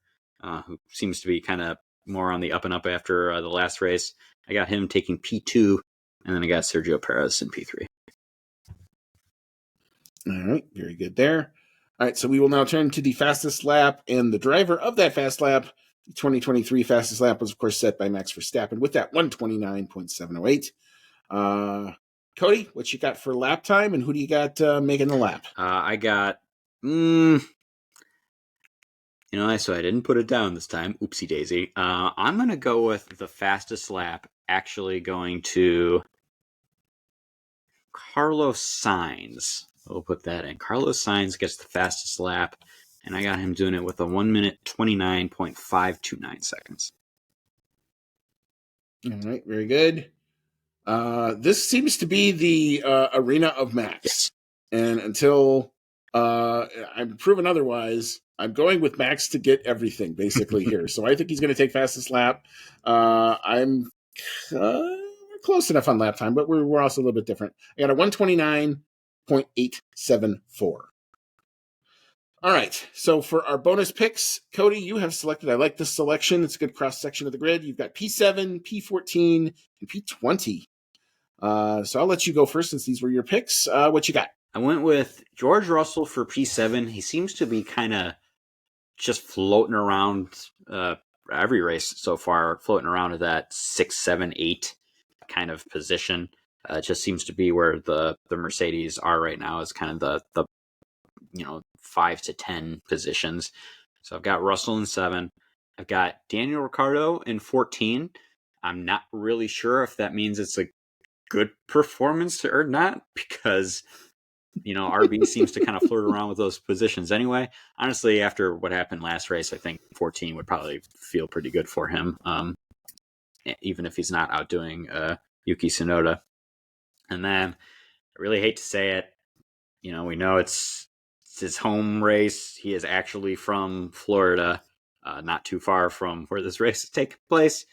who seems to be kind of more on the up and up after the last race. I got him taking P2, and then I got Sergio Perez in P3. All right, very good there. All right, so we will now turn to the fastest lap, and the driver of that fast lap, the 2023 fastest lap, was of course set by Max Verstappen with that 1:29.708. Cody, what you got for lap time, and who do you got making the lap? I got, so I didn't put it down this time. Oopsie daisy. I'm going to go with the fastest lap, actually going to Carlos Sainz. We'll put that in. Carlos Sainz gets the fastest lap, and I got him doing it with a 1 minute 29.529 seconds. All right, very good. This seems to be the arena of Max. Yes. And until I'm proven otherwise, I'm going with Max to get everything, basically, here. So I think he's going to take fastest lap. I'm close enough on lap time, but we're also a little bit different. I got a 1:29.874. All right, so for our bonus picks, Cody, you have selected, I like this selection. It's a good cross-section of the grid. You've got P7, P14, and P20. So I'll let you go first since these were your picks. What you got? I went with George Russell for P7. He seems to be kind of just floating around every race so far, floating around at that 6, 7, 8 kind of position. It just seems to be where the Mercedes are right now, is kind of the 5 to 10 positions. So I've got Russell in 7. I've got Daniel Ricciardo in 14. I'm not really sure if that means it's a good performance or not, because RB seems to kind of flirt around with those positions anyway. Honestly, after what happened last race, I think 14 would probably feel pretty good for him, even if he's not outdoing Yuki Tsunoda. And then, I really hate to say it, we know it's it's his home race. He is actually from Florida, not too far from where this race is taking place.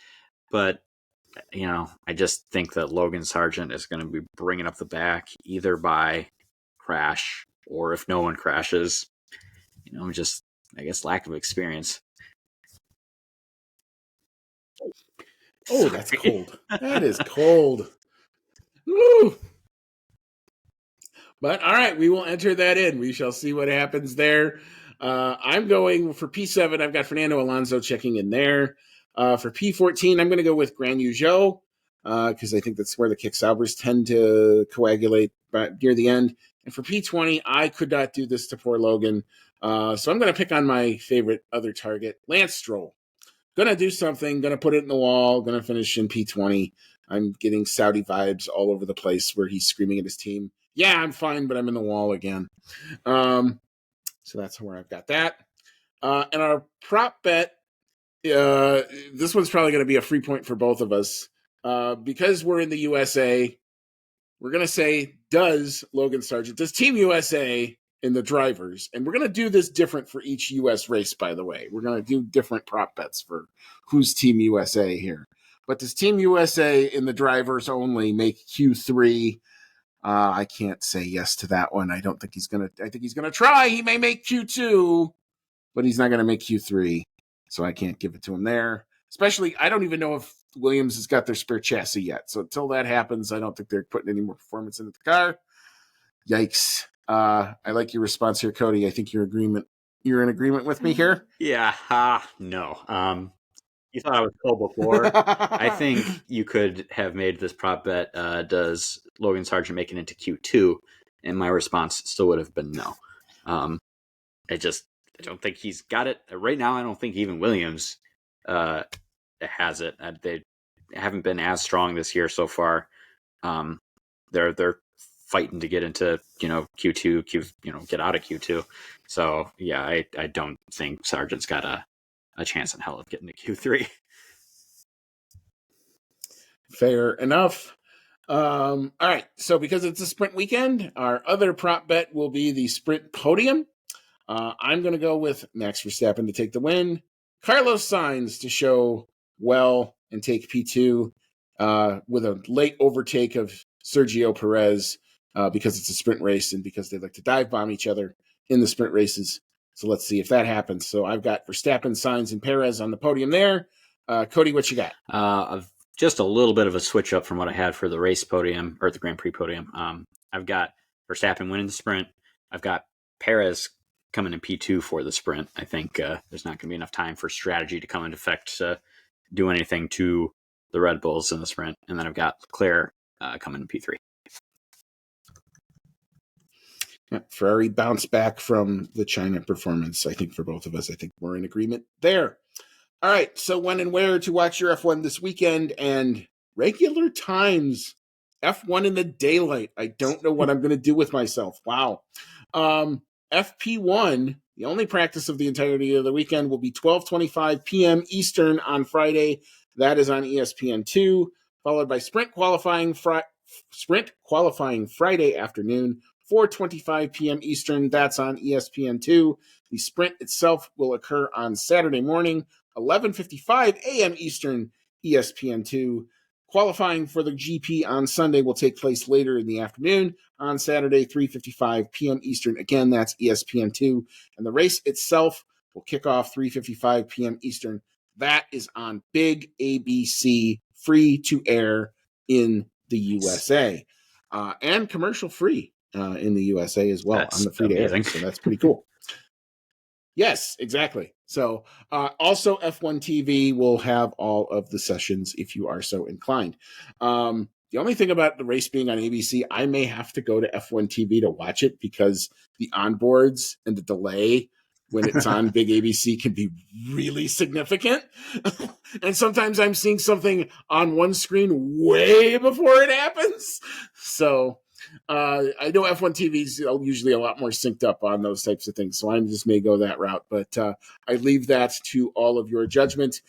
But I just think that Logan Sargent is going to be bringing up the back either by crash or if no one crashes, just I guess lack of experience. Oh, that's cold. That is cold. Woo! But all right, we will enter that in. We shall see what happens there. I'm going for P7. I've got Fernando Alonso checking in there. For P14, I'm going to go with Gran Yu Zhou because I think that's where the kick Saubers tend to coagulate near the end. And for P20, I could not do this to poor Logan. So I'm going to pick on my favorite other target, Lance Stroll. Going to do something, going to put it in the wall, going to finish in P20. I'm getting Saudi vibes all over the place where he's screaming at his team, yeah, I'm fine, but I'm in the wall again. So that's where I've got that. And our prop bet, this one's probably going to be a free point for both of us. Because we're in the USA, we're going to say, does Team USA in the drivers, and we're going to do this different for each U.S. race, by the way. We're going to do different prop bets for who's Team USA here. But does Team USA in the drivers only make Q3? I can't say yes to that one. I think he's going to try. He may make Q2, but he's not going to make Q3. So I can't give it to him there. Especially, I don't even know if Williams has got their spare chassis yet. So until that happens, I don't think they're putting any more performance into the car. Yikes. I like your response here, Cody. I think you're in agreement with me here? Yeah, no. You thought I was cold before. I think you could have made this prop bet, does Logan Sargent make it into Q2? And my response still would have been no. I don't think he's got it. Right now, I don't think even Williams has it. They haven't been as strong this year so far. They're fighting to get into Q2, get out of Q2. So yeah, I don't think Sargent's got a chance in hell of getting to Q3. Fair enough. All right. So because it's a sprint weekend, our other prop bet will be the sprint podium. I'm going to go with Max Verstappen to take the win, Carlos Sainz to show well and take P2 with a late overtake of Sergio Perez because it's a sprint race and because they like to dive bomb each other in the sprint races. So let's see if that happens. So I've got Verstappen, Sainz, and Perez on the podium there. Cody, what you got? Just a little bit of a switch up from what I had for the race podium or the Grand Prix podium. I've got Verstappen winning the sprint. I've got Perez coming in P2 for the sprint. I think there's not going to be enough time for strategy to come into effect to do anything to the Red Bulls in the sprint. And then I've got Leclerc coming in P3. Ferrari bounced back from the China performance, I think, for both of us. I think we're in agreement there. All right, so when and where to watch your F1 this weekend and regular times. F1 in the daylight. I don't know what I'm going to do with myself. Wow. FP1, the only practice of the entirety of the weekend, will be 12:25 p.m. Eastern on Friday. That is on ESPN2, followed by sprint qualifying Friday afternoon, 4:25 p.m. Eastern. That's on ESPN2. The sprint itself will occur on Saturday morning, 11:55 a.m. Eastern, ESPN2. Qualifying for the GP on Sunday will take place later in the afternoon on Saturday, 3:55 p.m. Eastern. Again, that's ESPN2. And the race itself will kick off 3:55 p.m. Eastern. That is on Big ABC, free to air in the USA. And commercial free in the USA as well. That's on the free to air. So that's pretty cool. Yes, exactly. So also F1 TV will have all of the sessions if you are so inclined. The only thing about the race being on ABC, I may have to go to F1 TV to watch it because the onboards and the delay when it's on big ABC can be really significant. And sometimes I'm seeing something on one screen way before it happens. So I know F1 TV is usually a lot more synced up on those types of things, so I just may go that route. But I leave that to all of your judgment.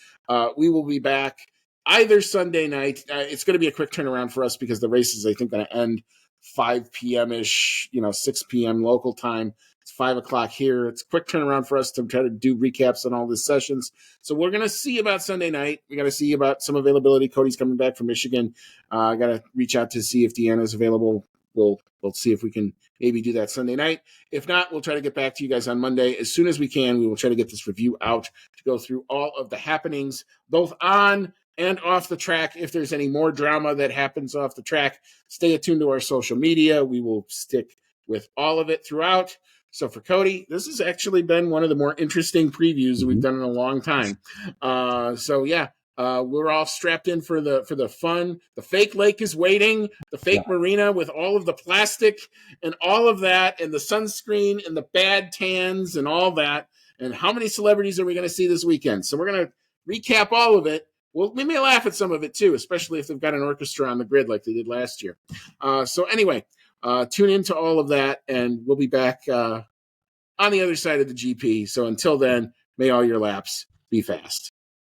We will be back either Sunday night. It's going to be a quick turnaround for us because the race is, I think, going to end 5 p.m. ish, 6 p.m. local time. It's 5:00 here. It's a quick turnaround for us to try to do recaps on all the sessions. So we're going to see about Sunday night. We got to see about some availability. Cody's coming back from Michigan. I got to reach out to see if Deanna's available. We'll see if we can maybe do that Sunday night. If not, we'll try to get back to you guys on Monday. As soon as we can, we will try to get this review out to go through all of the happenings, both on and off the track. If there's any more drama that happens off the track, stay attuned to our social media. We will stick with all of it throughout. So for Cody, this has actually been one of the more interesting previews that we've done in a long time. We're all strapped in for the fun. The fake lake is waiting. The fake marina with all of the plastic and all of that, and the sunscreen and the bad tans and all that. And how many celebrities are we going to see this weekend? So we're going to recap all of it. Well, we may laugh at some of it too, especially if they've got an orchestra on the grid like they did last year. Tune into all of that, and we'll be back on the other side of the GP. So until then, may all your laps be fast.